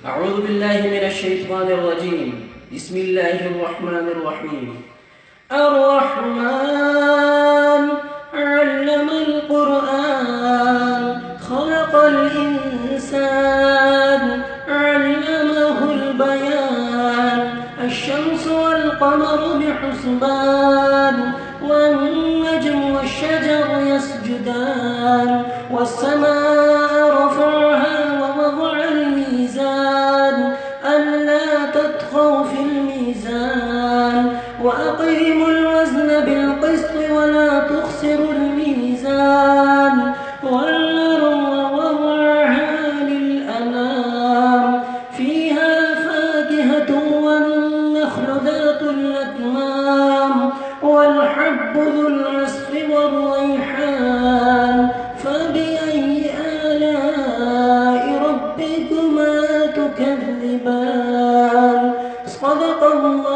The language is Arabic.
أعوذ بالله من الشيطان الرجيم. بسم الله الرحمن الرحيم. الرحمن علم القرآن خلق الإنسان علمه البيان الشمس والقمر بحسبان والنجم والشجر يسجدان والسماء رفعها ووضع الميزان ألا تطغوا في الميزان وأقيموا الوزن بالقسط ولا تخسروا الميزان والأرض وضعها للأنام فيها فاكهة والنخل ذات الأكمام والحب ذو العصف والريحان فبأي آلاء ربكما تكذبان؟ صدق الله